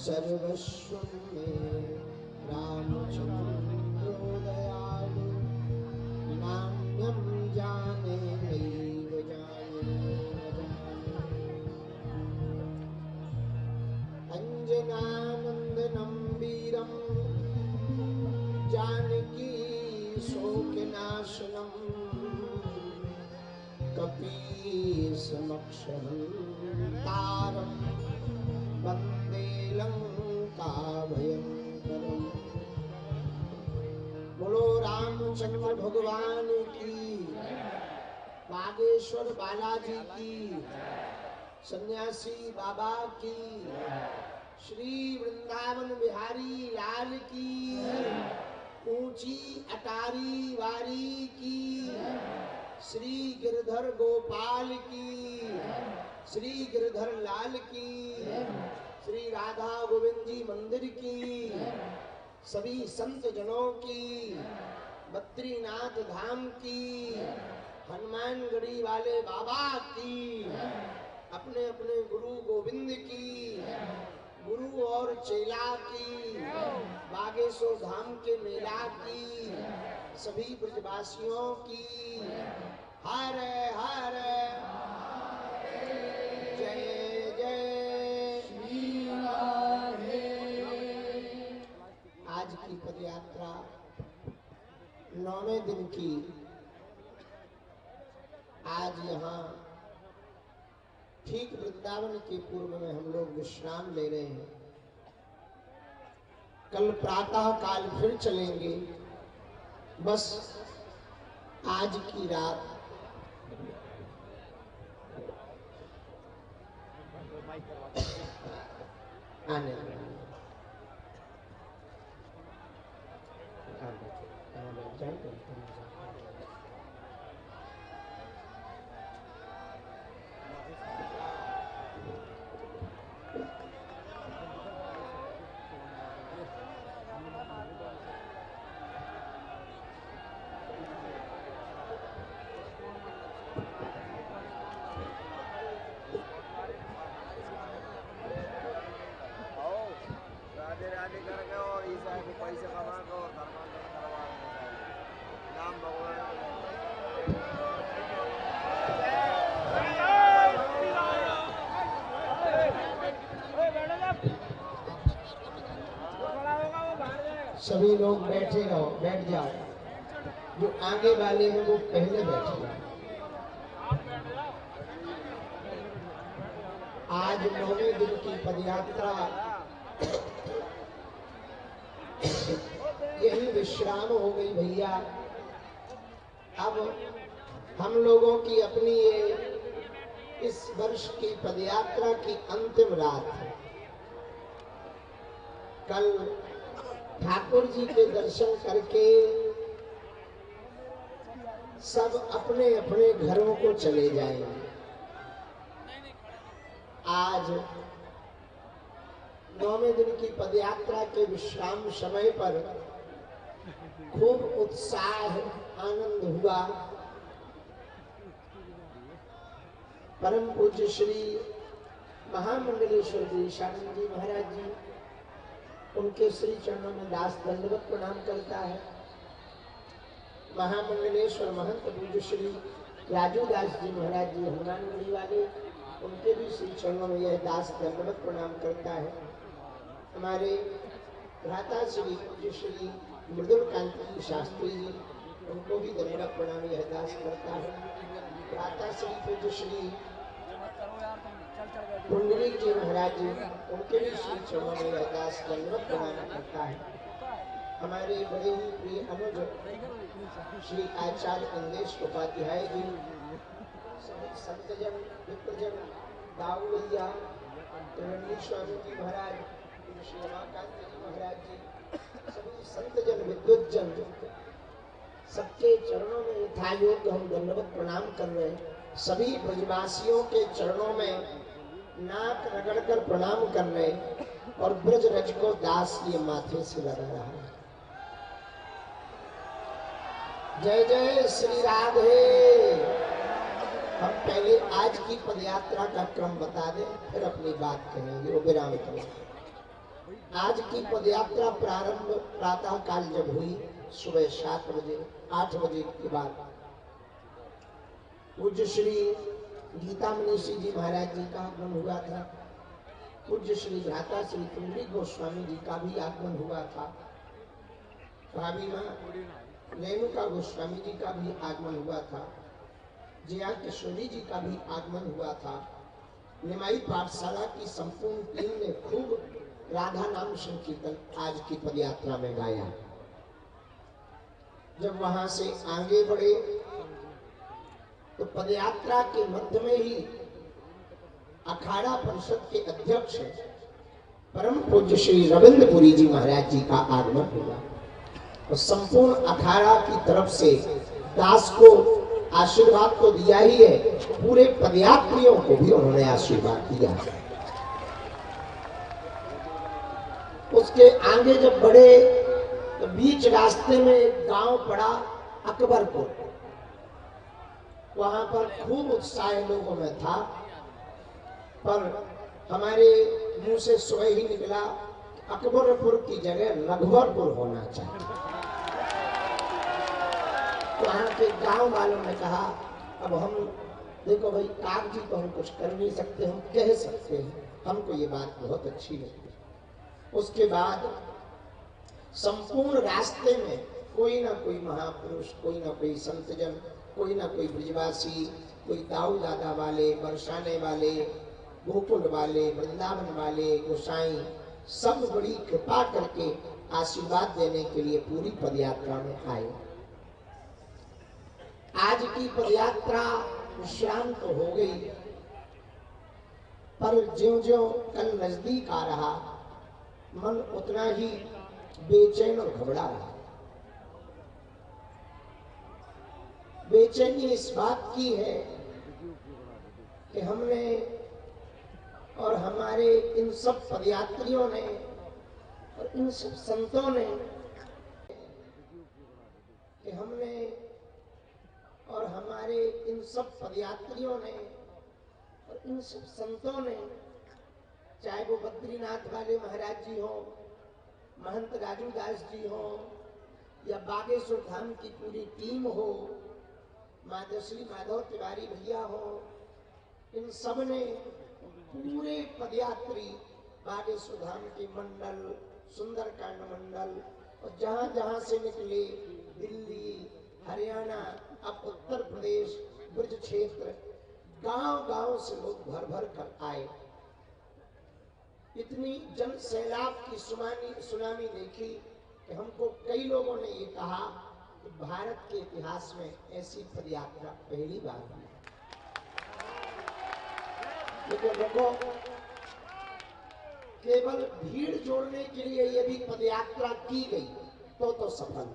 सर्वस्व में रामचंद्रो दयालु नान्यं जाने नैव जाने न जाने अंजनानंदनं वीरं जानकी शोकनाशनं कपीसमक्षं तारं वंदे लंकाभयंकरम्। बोलो रामचंद्र भगवान की, बागेश्वर बालाजी की, सन्यासी बाबा की, श्री वृंदावन बिहारी लाल की, ऊंची अटारी वारी की, श्री गिरधर गोपाल की, श्री गिरधर लाल की, श्री राधा गोविंद जी मंदिर की, सभी संत जनों की, बद्रीनाथ धाम की, हनुमानगढ़ी वाले बाबा की, अपने अपने गुरु गोविंद की, गुरु और चेला की, बागेश्वर धाम के मेला की, सभी ब्रजवासियों की हर हर जय जय श्री राधे। आज की पदयात्रा 9वें दिन की, आज यहाँ ठीक वृंदावन के पूर्व में हम लोग विश्राम ले रहे हैं। कल प्रातः काल फिर चलेंगे। बस आज की रात आने सभी लोग बैठे रहो, बैठ जाओ। जो आगे वाले हैं वो पहले बैठे। आज 9वें दिन की पदयात्रा यही विश्राम हो गई भैया। अब हम लोगों की अपनी ये इस वर्ष की पदयात्रा की अंतिम रात है। कल ठाकुर जी के दर्शन करके सब अपने अपने घरों को चले जाएंगे। आज 9वें दिन की पदयात्रा के विश्राम समय पर खूब उत्साह आनंद हुआ। परम पूज्य श्री महामंडलेश्वर जी शानंद जी महाराज जी, उनके श्री चरणों में दास दंडवत प्रणाम करता है। महामंडलेश्वर महंत पूज्य श्री राजू दास जी महाराज जी हनुमानगढ़ी वाले, उनके भी श्री चरणों में यह दास दंडवत प्रणाम करता है। हमारे भ्राता श्री पूज्य श्री मृदुल कांति शास्त्री जी, उनको भी दंडवत प्रणाम यह दास करता है। भ्राता श्री पूज्य श्री पुंडरीक जी महाराज जी, उनके भी श्री चरणों में यह दास दंडवत प्रणाम करता है। हमारे बड़े ही प्रिय अनुज श्री आचार्य इंदेश उपाध्याय जी, संतजन विप्रजन दाऊ भैया, स्वामी जी महाराज, श्री रमाकांत जी महाराज जी, सभी संतजन विद्वज्जन, सबके चरणों में यथायोग्य हम दंडवत प्रणाम कर रहे हैं। सभी ब्रजवासियों के चरणों में नाक रगड़कर प्रणाम कर रहे हैं और ब्रज रज को दास ये माथे से लगा रहा है। जय जय श्री राधे। हम पहले आज की पदयात्रा का क्रम बता दें, फिर अपनी बात कहेंगे। वो विराम करें। आज की पदयात्रा प्रारंभ प्रातः काल जब हुई, सुबह 7 बजे 8 बजे के बाद पूज्य श्री गीता मनीषी जी महाराज जी का आगमन हुआ था। पूज्य श्री भ्राता श्री तुलसी गोस्वामी जी का भी आगमन हुआ था। भाभी माँ रेणुका गोस्वामी जी का भी आगमन हुआ था। जया किशोरी जी का भी आगमन हुआ था। निमाई पाठशाला की संपूर्ण टीम ने खूब राधा नाम संकीर्तन आज की पदयात्रा में गाया। जब वहां से आगे बढ़े तो पदयात्रा के मध्य में ही अखाड़ा परिषद के अध्यक्ष परम पूज्य श्री रविंद्रपुरी जी महाराज जी का आगमन हुआ और संपूर्ण अखाड़ा की तरफ से दास को आशीर्वाद तो दिया ही है, पूरे पदयात्रियों को भी उन्होंने आशीर्वाद दिया। उसके आगे जब बढ़े तो बीच रास्ते में एक गांव पड़ा अकबरपुर। वहां पर खूब उत्साह लोगों में था, पर हमारे मुंह से सुबह ही निकला अकबरपुर की जगह रघुवरपुर होना चाहिए। वहां के गांव वालों ने कहा अब हम देखो भाई, कागजी तो हम कुछ कर नहीं सकते, हम कह सकते हैं, हमको ये बात बहुत अच्छी लगी। उसके बाद संपूर्ण रास्ते में कोई ना कोई महापुरुष, कोई ना कोई संतजन, कोई ना कोई ब्रजवासी, कोई दाऊ दादा वाले, बरसाने वाले, गोकुल वाले, वृंदावन वाले, गोसाई, सब बड़ी कृपा करके आशीर्वाद देने के लिए पूरी पदयात्रा में आए। आज की पदयात्रा विश्राम तो हो गई, पर ज्यों-ज्यों कल नजदीक आ रहा, मन उतना ही बेचैन और घबरा रहा। बेचैनी इस बात की है कि हमने और हमारे इन सब पदयात्रियों ने और इन सब संतों ने कि हमने और हमारे इन सब पदयात्रियों ने और इन सब संतों ने, चाहे वो बद्रीनाथ वाले महाराज जी हो, महंत राजू दास जी हो, या बागेश्वर धाम की पूरी टीम हो, माधवश्री माधव तिवारी भैया हो, इन सब ने पूरे पदयात्री बागेश्वर धाम के मंडल, सुंदरकांड मंडल और जहां जहां से निकले, दिल्ली, हरियाणा, अब उत्तर प्रदेश, ब्रज क्षेत्र, गांव-गांव से लोग भर भर कर आए। इतनी जन सैलाब की सुनामी देखी कि हमको कई लोगों ने ये कहा कि भारत के इतिहास में ऐसी पदयात्रा पहली बार हुई। लेकिन देखो, केवल भीड़ जोड़ने के लिए यदि पदयात्रा की गई तो सफल,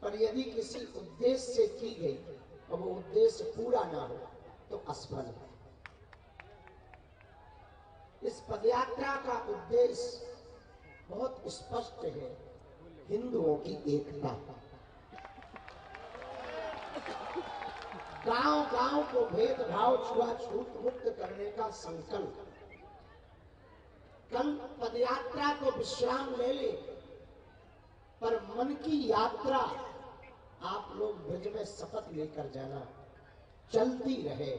पर यदि किसी उद्देश्य से की गई और वो उद्देश्य पूरा ना हो तो असफल है। इस पदयात्रा का उद्देश्य बहुत स्पष्ट है, हिंदुओं की एकता। गांव-गांव को भेदभाव, छुआछूत मुक्त करने का संकल्प। कल पदयात्रा को विश्राम ले ले, पर मन की यात्रा आप लोग ब्रज में शपथ लेकर जाना, चलती रहे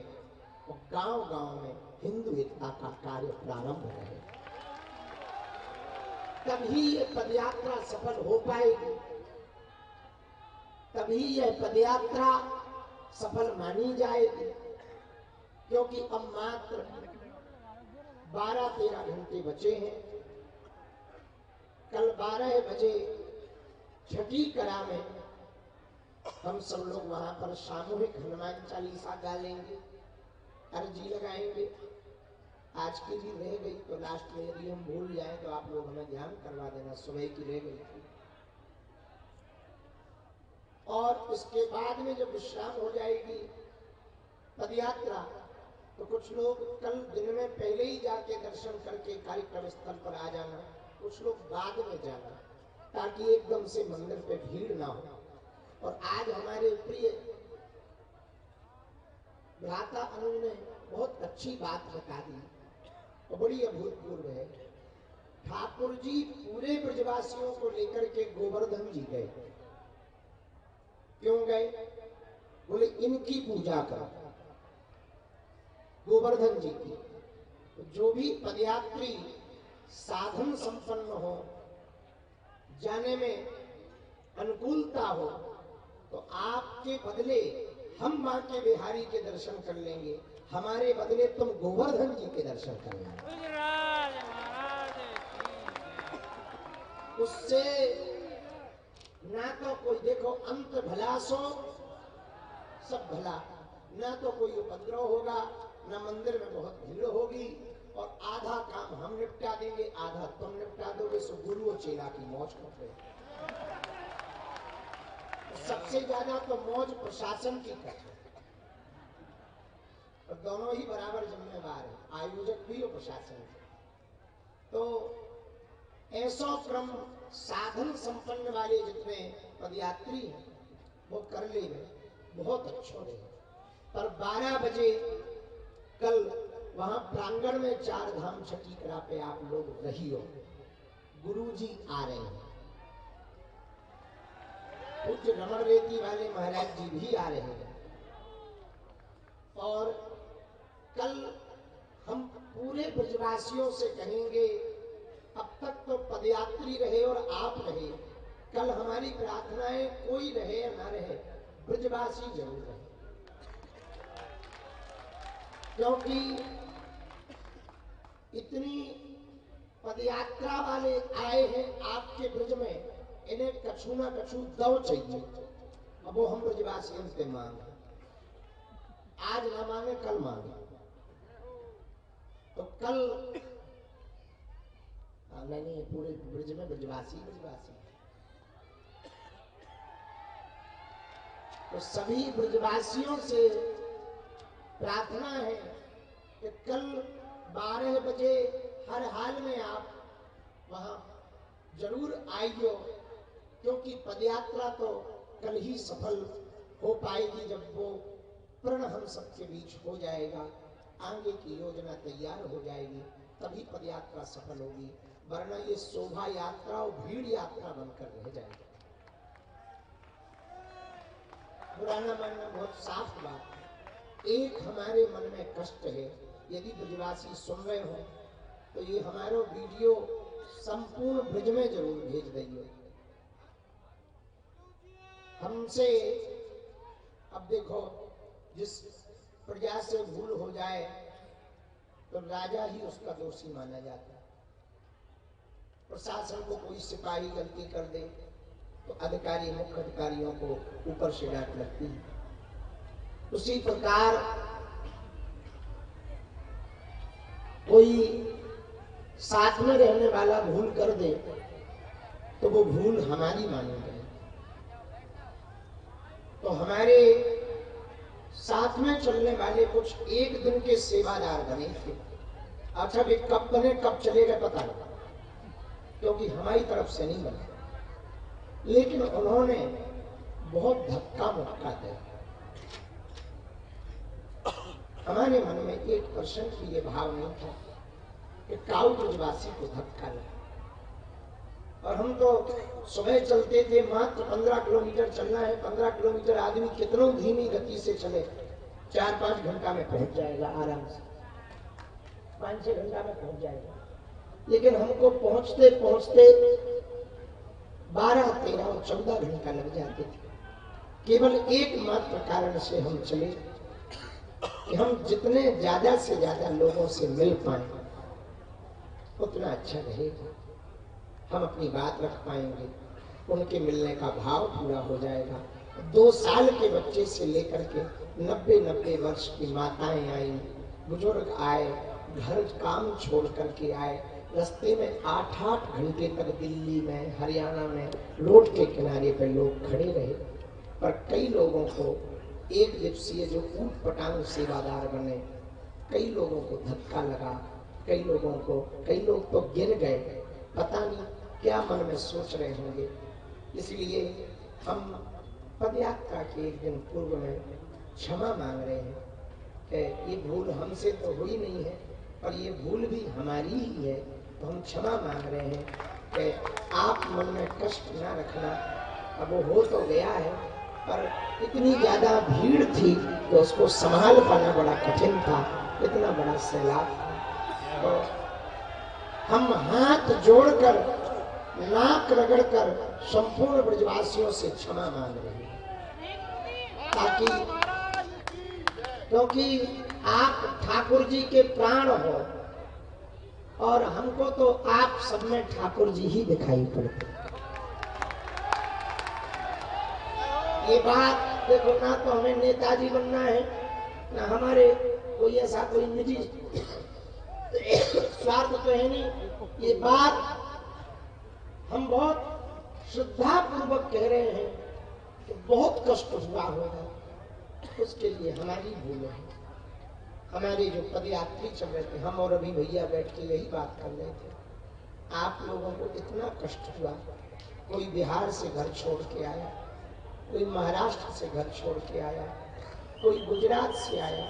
और गांव-गांव में हिंदू एकता का कार्य प्रारंभ रहे, तभी ये पदयात्रा सफल हो पाएगी, तभी यह पदयात्रा सफल मानी जाएगी। क्योंकि अब मात्र 12-13 घंटे बचे हैं। कल 12 बजे छठी कला में हम सब लोग वहां पर सामूहिक हनुमान चालीसा गा लेंगे, अर्जी लगाएंगे। आज की भी रह गई तो लास्ट में यदि हम भूल जाए तो आप लोग हमें ध्यान करवा देना, सुबह की रह गई थी। और उसके बाद में जब विश्राम हो जाएगी पदयात्रा, तो कुछ लोग कल दिन में पहले ही जाके दर्शन करके कार्यक्रम स्थल पर आ जाना, कुछ लोग बाद में जाना, ताकि एकदम से मंदिर पे भीड़ ना हो। और आज हमारे प्रिय भ्राता अनुज ने बहुत अच्छी बात बता दी और बड़ी अभूतपूर्व है। ठाकुर जी पूरे ब्रजवासियों को लेकर के गोवर्धन जी गए। क्यों गए? बोले इनकी पूजा करो, गोवर्धन जी की। तो जो भी पदयात्री साधन संपन्न हो, जाने में अनुकूलता हो, तो आपके बदले हम मां के बिहारी के दर्शन कर लेंगे, हमारे बदले तुम गोवर्धन जी के दर्शन कर लेंगे। उससे ना तो कोई देखो अंत भला सो सब भला, ना तो कोई उपद्रव होगा, ना मंदिर में बहुत भीड़ होगी, और आधा काम हम निपटा देंगे, आधा तुम निपटा दोगे। सो गुरु और चेला की मौज कर रहे। सबसे ज्यादा तो मौज प्रशासन की करते, और दोनों ही बराबर जिम्मेवार है, आयोजक भी और प्रशासन भी। तो ऐसा क्रम साधन संपन्न वाले जितने पदयात्री हैं वो कर ले गए, बहुत अच्छो रहे। पर 12 बजे कल वहां प्रांगण में 4 धाम छठी करा पे आप लोग रहियो, गुरु जी आ रहे हैं। पूज्य रमण रेती वाले महाराज जी भी आ रहे हैं। और कल हम पूरे ब्रजवासियों से कहेंगे, अब तक तो पदयात्री रहे और आप रहे, कल हमारी प्रार्थनाएं कोई रहे या ना रहे, ब्रजवासी जरूर रहे। क्योंकि इतनी पदयात्रा वाले आए हैं आपके ब्रज में, इन्हें कछु ना कछु दो चाहिए। अब वो हम ब्रजवासियों से मांगे, आज ना मांगे कल मांगे। तो कल नहीं, पूरे ब्रज में ब्रजवासी ब्रजवासी, तो सभी ब्रजवासियों से प्रार्थना है कि कल 12 बजे हर हाल में आप वहां जरूर आइयो, क्योंकि पदयात्रा तो कल ही सफल हो पाएगी जब वो प्रण हम सबके बीच हो जाएगा, आगे की योजना तैयार हो जाएगी, तभी पदयात्रा सफल होगी, वरना ये शोभा यात्रा और भीड़ यात्रा बनकर रह जाएगी। पुराना मानना बहुत साफ बात है। एक हमारे मन में कष्ट है, यदि ब्रजवासी सुन रहे हो तो ये हमारा वीडियो संपूर्ण ब्रज में जरूर भेज दीजिए। हमसे अब देखो, जिस प्रजा से भूल हो जाए तो राजा ही उसका दोषी माना जाता है। प्रशासन को कोई सिपाही गलती कर दे तो अधिकारी मुख्य अधिकारियों को ऊपर से डांट लगती है। उसी प्रकार कोई साथ में रहने वाला भूल कर दे तो वो भूल हमारी मानी जाए। तो हमारे साथ में चलने वाले कुछ एक दिन के सेवादार बने थे। अच्छा वे कब बने कब चले गए पता नहीं, क्योंकि हमारी तरफ से नहीं बने, लेकिन उन्होंने बहुत धक्का मुक्का दिया। हमारे मन में 1% भी ये भाव नहीं था कि काऊ ब्रजवासी को धक्का लगा। और हम तो सुबह चलते थे, मात्र 15 किलोमीटर चलना है, 15 किलोमीटर आदमी कितनों धीमी गति से चले 4-5 घंटा में पहुंच जाएगा आराम से, 5-6 घंटा में पहुंच जाएगा। लेकिन हमको पहुंचते पहुंचते 12, 13 और 14 घंटा लग जाते थे। केवल एकमात्र कारण से हम चले कि हम जितने ज्यादा से ज्यादा लोगों से मिल पाए उतना अच्छा रहेगा, हम अपनी बात रख पाएंगे, उनके मिलने का भाव पूरा हो जाएगा। 2 साल के बच्चे से लेकर के 90 वर्ष की माताएं आई, बुजुर्ग आए, घर काम छोड़ करके आए, रास्ते में 8-8 घंटे तक दिल्ली में, हरियाणा में रोड के किनारे पर लोग खड़े रहे। पर कई लोगों को एक दिवसीय जो ऊट पटांग सेवादार बने, कई लोगों को धक्का लगा, कई लोग तो गिर गए, पता नहीं क्या मन में सोच रहे होंगे। इसलिए हम पदयात्रा के एक दिन पूर्व में क्षमा मांग रहे हैं कि ये भूल हमसे तो हुई नहीं है, और ये भूल भी हमारी ही है, तो हम क्षमा मांग रहे हैं कि आप मन में कष्ट ना रखना। अब वो हो तो गया है, पर इतनी ज्यादा भीड़ थी कि उसको संभाल पाना बड़ा कठिन था, इतना बड़ा सैलाब। तो हम हाथ जोड़कर, नाक रगड़कर संपूर्ण ब्रजवासियों से क्षमा मांग रहे हैं, ताकि क्योंकि आप ठाकुर जी के प्राण हो और हमको तो आप सब में ठाकुर जी ही दिखाई पड़ते। ये बात देखो, ना तो हमें नेताजी बनना है, ना हमारे कोई ऐसा कोई निजी स्वार्थ तो है नहीं। ये बात हम बहुत श्रद्धा पूर्वक कह रहे हैं कि बहुत कष्ट हुआ होगा, उसके लिए हमारी भूल है। हमारे जो पदयात्री चल रहे थे, हम और अभी भैया बैठ के यही बात कर रहे थे, आप लोगों को इतना कष्ट हुआ। कोई बिहार से घर छोड़ के आया, कोई महाराष्ट्र से घर छोड़ के आया, कोई गुजरात से आया,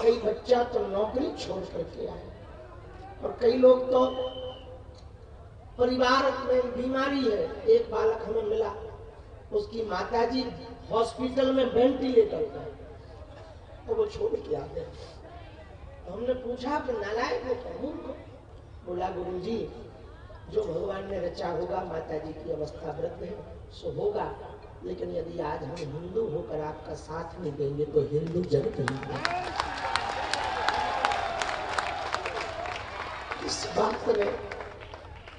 कई बच्चा तो नौकरी छोड़ करके आया, और कई लोग तो परिवार में बीमारी है। एक बालक हमें मिला, उसकी माताजी हॉस्पिटल में वेंटिलेटर पर, तो वो छोड़ के आते। तो हमने पूछा कि नालायक हो क्या, मूर्ख हो? बोला गुरुजी, जो भगवान ने रचा होगा, माताजी की अवस्था वृद्ध है सो होगा, लेकिन यदि आज हम हिंदू होकर आपका साथ नहीं देंगे तो हिंदू जगत नहीं देंगे।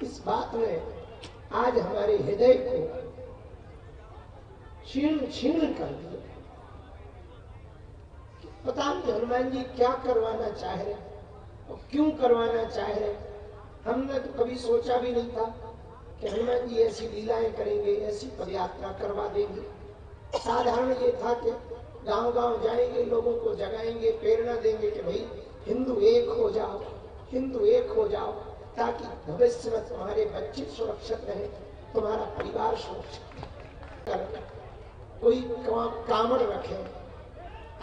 इस बात ने आज हमारे हृदय को छीण छीण कर दिया। पता नहीं हनुमान जी क्या करवाना चाह रहे और क्यों करवाना चाह रहे। हमने तो कभी सोचा भी नहीं था कि हनुमान जी ऐसी लीलाएं करेंगे, ऐसी पदयात्रा करवा देंगे। साधारण ये था कि गांव-गांव जाएंगे, लोगों को जगाएंगे, प्रेरणा देंगे कि भाई हिंदू एक हो जाओ, हिंदू एक हो जाओ, ताकि भविष्य में तुम्हारे बच्चे सुरक्षित रहे, तुम्हारा परिवार सुरक्षित रहे। कोई कामड़ रखे।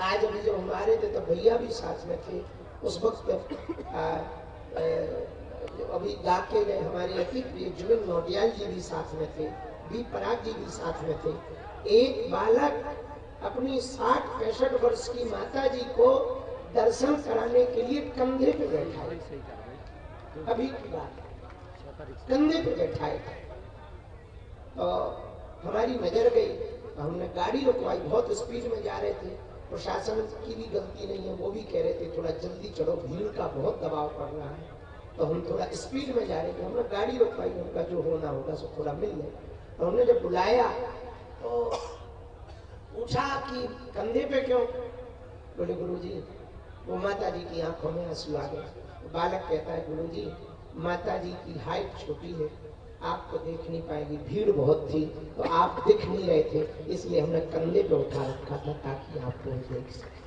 आज अभी जब हमारे थे तो भैया भी साथ में थे। उस वक्त अभी जाके गए हमारे अति प्रिय जुबिन नौटियाल जी भी साथ में थे, बी पराग जी भी साथ में थे। एक बालक अपनी 60-65 वर्ष की माता जी को दर्शन कराने के लिए कंधे पे बैठा है। अभी की बात, कंधे पे बैठा है। तो हमारी नजर गई, हमने गाड़ी रुकवाई, बहुत स्पीड में जा रहे थे। प्रशासन की भी गलती नहीं है, वो भी कह रहे थे थोड़ा जल्दी चलो, भीड़ का बहुत दबाव पड़ रहा है। तो हम थोड़ा स्पीड में जा रहे थे, हमने गाड़ी रुकवाई, उनका जो होना होगा सो थोड़ा मिल ले। तो हमने जब बुलाया तो पूछा कि कंधे पे क्यों? बोले गुरुजी, वो माता जी की आंखों में आंसू आ गए। बालक कहता है गुरुजी, माता जी की हाइट छोटी है, आपको देख नहीं पाएगी, भीड़ बहुत थी तो आप दिख नहीं रहे थे, इसलिए हमने कंधे पे उठा रखा था ताकि आप लोग देख सकें।